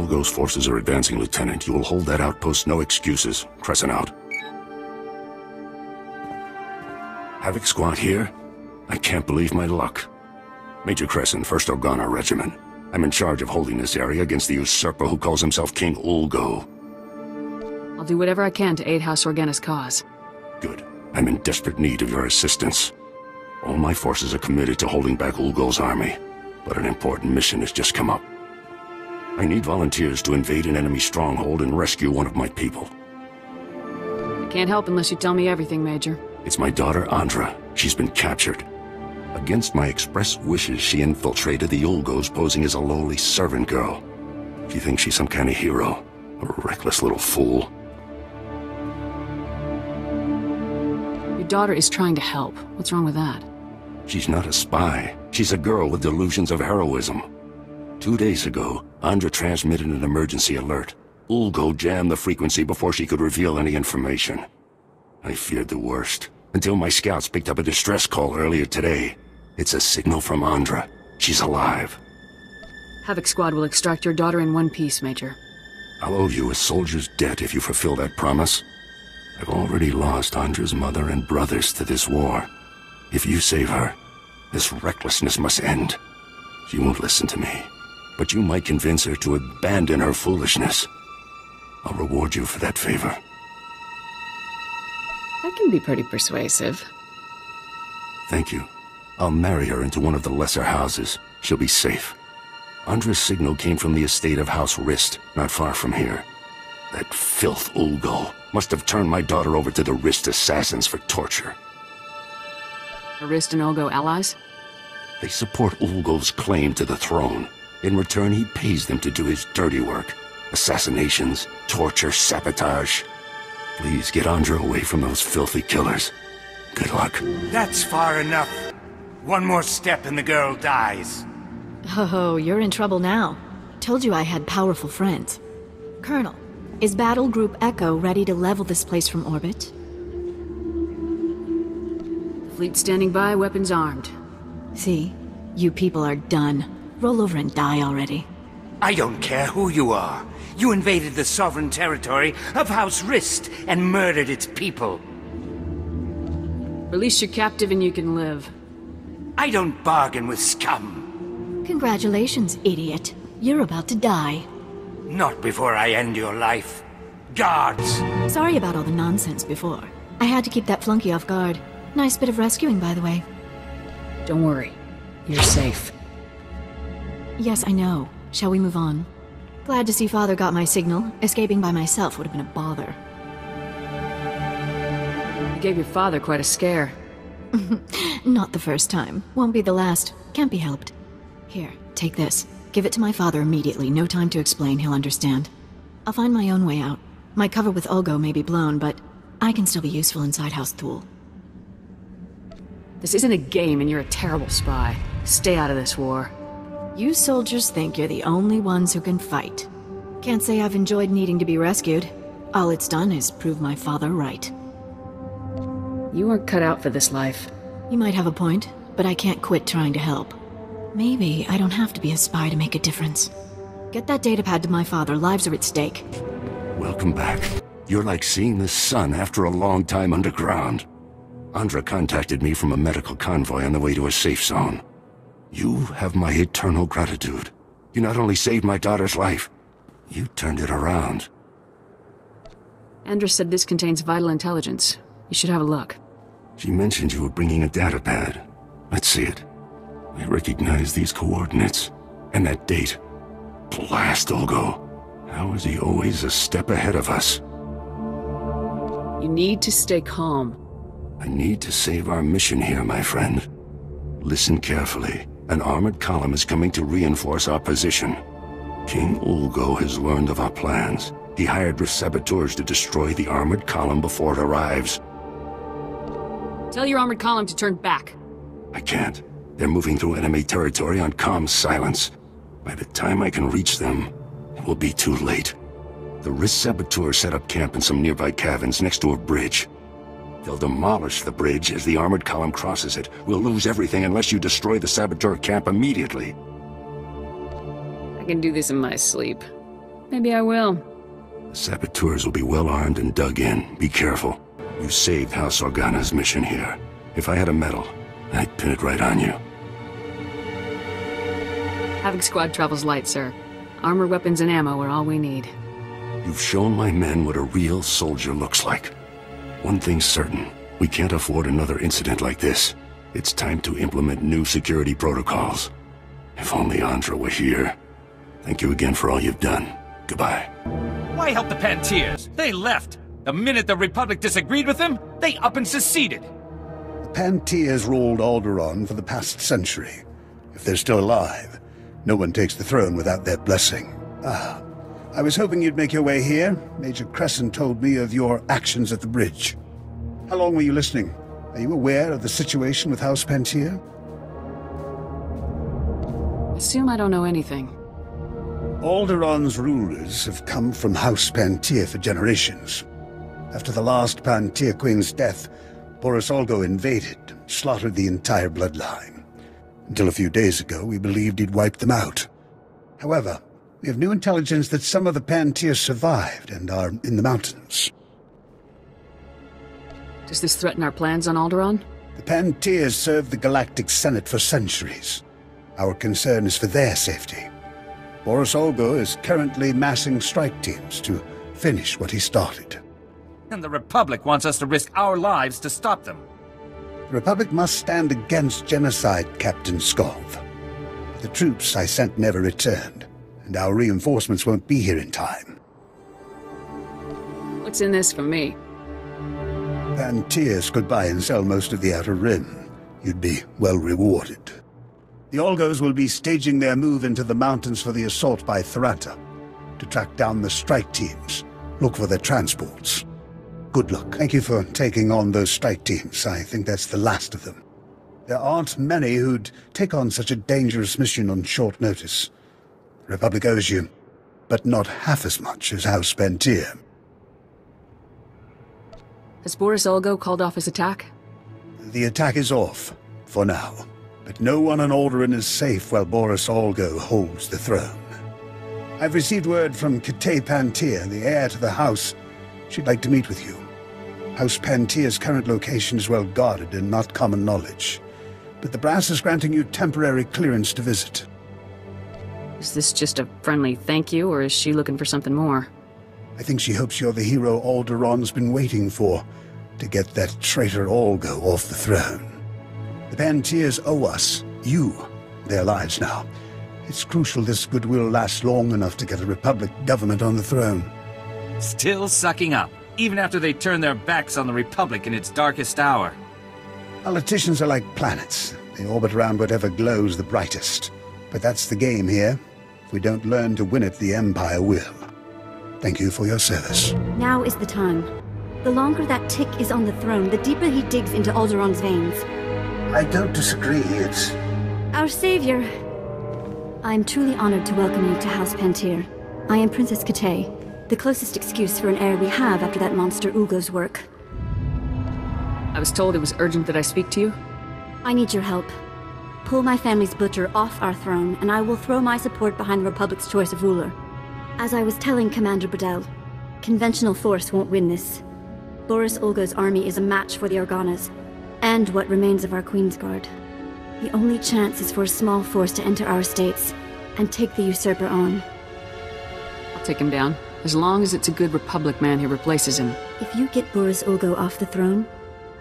Ulgo's forces are advancing, Lieutenant. You will hold that outpost, no excuses. Crescent out. Havoc Squad here? I can't believe my luck. Major Crescent, 1st Organa Regiment. I'm in charge of holding this area against the usurper who calls himself King Ulgo. I'll do whatever I can to aid House Organa's cause. Good. I'm in desperate need of your assistance. All my forces are committed to holding back Ulgo's army, but an important mission has just come up. I need volunteers to invade an enemy stronghold and rescue one of my people. I can't help unless you tell me everything, Major. It's my daughter, Andra. She's been captured. Against my express wishes, she infiltrated the Ulgos posing as a lowly servant girl. She thinks she's some kind of hero. A reckless little fool. Your daughter is trying to help. What's wrong with that? She's not a spy. She's a girl with delusions of heroism. 2 days ago, Andra transmitted an emergency alert. Ulgo jammed the frequency before she could reveal any information. I feared the worst, until my scouts picked up a distress call earlier today. It's a signal from Andra. She's alive. Havoc Squad will extract your daughter in one piece, Major. I'll owe you a soldier's debt if you fulfill that promise. I've already lost Andra's mother and brothers to this war. If you save her, this recklessness must end. She won't listen to me, but you might convince her to abandon her foolishness. I'll reward you for that favor. That can be pretty persuasive. Thank you. I'll marry her into one of the lesser houses. She'll be safe. Andra's signal came from the estate of House Rist, not far from here. That filth Ulgo must have turned my daughter over to the Rist assassins for torture. Are Rist and Ulgo allies? They support Ulgo's claim to the throne. In return, he pays them to do his dirty work. Assassinations, torture, sabotage. Please get Andra away from those filthy killers. Good luck. That's far enough. One more step and the girl dies. Oh, you're in trouble now. Told you I had powerful friends. Colonel, is Battle Group Echo ready to level this place from orbit? Fleet standing by, weapons armed. See? You people are done. Roll over and die already. I don't care who you are. You invaded the sovereign territory of House Rist and murdered its people. Release your captive and you can live. I don't bargain with scum. Congratulations, idiot. You're about to die. Not before I end your life. Guards! Sorry about all the nonsense before. I had to keep that flunky off guard. Nice bit of rescuing, by the way. Don't worry. You're safe. Yes, I know. Shall we move on? Glad to see Father got my signal. Escaping by myself would have been a bother. You gave your father quite a scare. Not the first time. Won't be the last. Can't be helped. Here, take this. Give it to my father immediately. No time to explain. He'll understand. I'll find my own way out. My cover with Ulgo may be blown, but I can still be useful inside House Thule. This isn't a game and you're a terrible spy. Stay out of this war. You soldiers think you're the only ones who can fight. Can't say I've enjoyed needing to be rescued. All it's done is prove my father right. You weren't cut out for this life. You might have a point, but I can't quit trying to help. Maybe I don't have to be a spy to make a difference. Get that datapad to my father. Lives are at stake. Welcome back. You're like seeing the sun after a long time underground. Andra contacted me from a medical convoy on the way to a safe zone. You have my eternal gratitude. You not only saved my daughter's life, you turned it around. Andra said this contains vital intelligence. You should have a look. She mentioned you were bringing a datapad. Let's see it. I recognize these coordinates. And that date. Blast Ulgo. How is he always a step ahead of us? You need to stay calm. I need to save our mission here, my friend. Listen carefully. An armored column is coming to reinforce our position. King Ulgo has learned of our plans. He hired SWTORs to destroy the armored column before it arrives. Tell your armored column to turn back. I can't. They're moving through enemy territory on comm silence. By the time I can reach them, it will be too late. The SWTOR set up camp in some nearby caverns next to a bridge. They'll demolish the bridge as the armored column crosses it. We'll lose everything unless you destroy the saboteur camp immediately. I can do this in my sleep. Maybe I will. The saboteurs will be well armed and dug in. Be careful. You saved House Organa's mission here. If I had a medal, I'd pin it right on you. Havoc Squad travels light, sir. Armor, weapons, and ammo are all we need. You've shown my men what a real soldier looks like. One thing's certain. We can't afford another incident like this. It's time to implement new security protocols. If only Andra were here. Thank you again for all you've done. Goodbye. Why help the Pantiers? They left. The minute the Republic disagreed with them, they up and seceded. The Pantiers ruled Alderaan for the past century. If they're still alive, no one takes the throne without their blessing. I was hoping you'd make your way here. Major Crescent told me of your actions at the bridge. How long were you listening? Are you aware of the situation with House Pantier? Assume I don't know anything. Alderaan's rulers have come from House Pantier for generations. After the last Pantier Queen's death, Boris Olgo invaded and slaughtered the entire bloodline. Until a few days ago, we believed he'd wiped them out. However, we have new intelligence that some of the Pantier survived and are in the mountains. Does this threaten our plans on Alderaan? The Pantiers served the Galactic Senate for centuries. Our concern is for their safety. Boris Olgo is currently massing strike teams to finish what he started. And the Republic wants us to risk our lives to stop them. The Republic must stand against genocide, Captain Skov. The troops I sent never returned, and our reinforcements won't be here in time. What's in this for me? Pantiers could buy and sell most of the Outer Rim. You'd be well rewarded. The Olgos will be staging their move into the mountains for the assault by Tharanta. To track down the strike teams, look for their transports. Good luck. Thank you for taking on those strike teams. I think that's the last of them. There aren't many who'd take on such a dangerous mission on short notice. The Republic owes you, but not half as much as House Pantier. Has Boris Olgo called off his attack? The attack is off, for now. But no one on Alderaan is safe while Boris Olgo holds the throne. I've received word from Kitay Pantier, the heir to the house. She'd like to meet with you. House Pantier's current location is well guarded and not common knowledge. But the brass is granting you temporary clearance to visit. Is this just a friendly thank you, or is she looking for something more? I think she hopes you're the hero Alderaan's been waiting for, to get that traitor Olgo off the throne. The Pantiers owe us, you, their lives now. It's crucial this goodwill lasts long enough to get a Republic government on the throne. Still sucking up, even after they turn their backs on the Republic in its darkest hour. Politicians are like planets. They orbit around whatever glows the brightest. But that's the game here. If we don't learn to win it, the Empire will. Thank you for your service. Now is the time. The longer that Tick is on the throne, the deeper he digs into Alderaan's veins. I don't disagree, it's... Our savior. I am truly honored to welcome you to House Pantier. I am Princess Kitay, the closest excuse for an heir we have after that monster Ugo's work. I was told it was urgent that I speak to you. I need your help. Pull my family's butcher off our throne, and I will throw my support behind the Republic's choice of ruler. As I was telling Commander Bradell, conventional force won't win this. Boris Olgo's army is a match for the Organas, and what remains of our Queensguard. The only chance is for a small force to enter our states and take the usurper on. I'll take him down, as long as it's a good Republic man who replaces him. If you get Boris Olgo off the throne,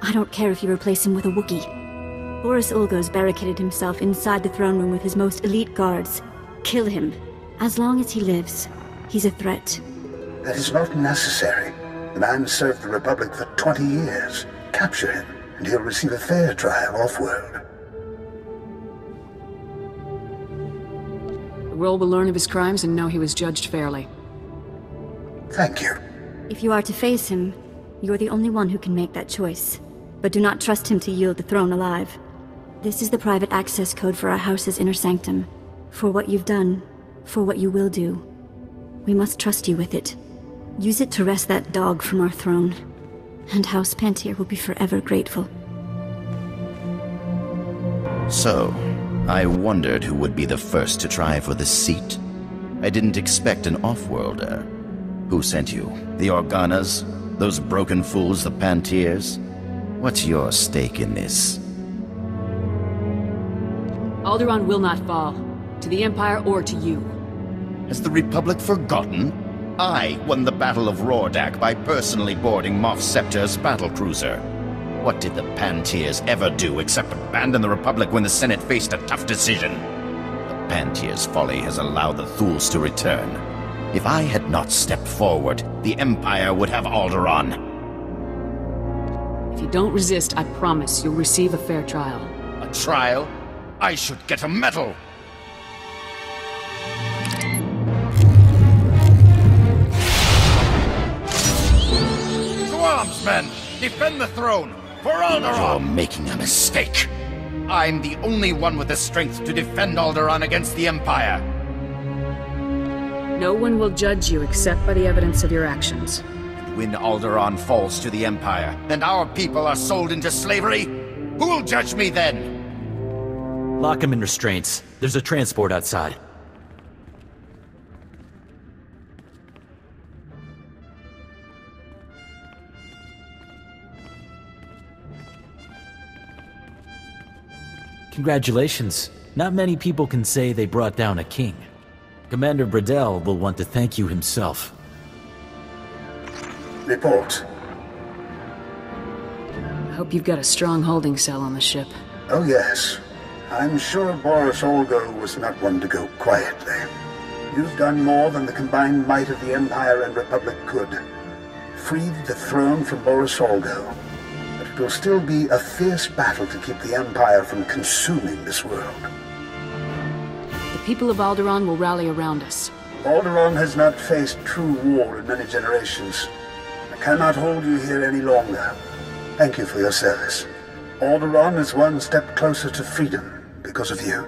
I don't care if you replace him with a Wookiee. Boris Olgo's barricaded himself inside the throne room with his most elite guards. Kill him. As long as he lives, he's a threat. That is not necessary. The man served the Republic for 20 years. Capture him, and he'll receive a fair trial off-world. The world will learn of his crimes and know he was judged fairly. Thank you. If you are to face him, you're the only one who can make that choice. But do not trust him to yield the throne alive. This is the private access code for our house's inner sanctum. For what you've done, for what you will do. We must trust you with it. Use it to wrest that dog from our throne. And House Pantier will be forever grateful. So, I wondered who would be the first to try for the seat. I didn't expect an off-worlder. Who sent you? The Organas? Those broken fools, the Pantiers? What's your stake in this? Alderaan will not fall. To the Empire or to you. Has the Republic forgotten? I won the Battle of Rordak by personally boarding Moff Scepter's battlecruiser. What did the Pantiers ever do except abandon the Republic when the Senate faced a tough decision? The Pantiers' folly has allowed the Thuls to return. If I had not stepped forward, the Empire would have Alderaan. If you don't resist, I promise you'll receive a fair trial. A trial? I should get a medal! To arms, men! Defend the throne! For Alderaan! You're making a mistake. I'm the only one with the strength to defend Alderaan against the Empire. No one will judge you except by the evidence of your actions. And when Alderaan falls to the Empire, and our people are sold into slavery, who will judge me then? Lock him in restraints. There's a transport outside. Congratulations. Not many people can say they brought down a king. Commander Bradell will want to thank you himself. Report. I hope you've got a strong holding cell on the ship. Oh yes. I'm sure Boris Olgo was not one to go quietly. You've done more than the combined might of the Empire and Republic could. Freed the throne from Boris Olgo. But it will still be a fierce battle to keep the Empire from consuming this world. The people of Alderaan will rally around us. Alderaan has not faced true war in many generations. I cannot hold you here any longer. Thank you for your service. Alderaan is one step closer to freedom because of you.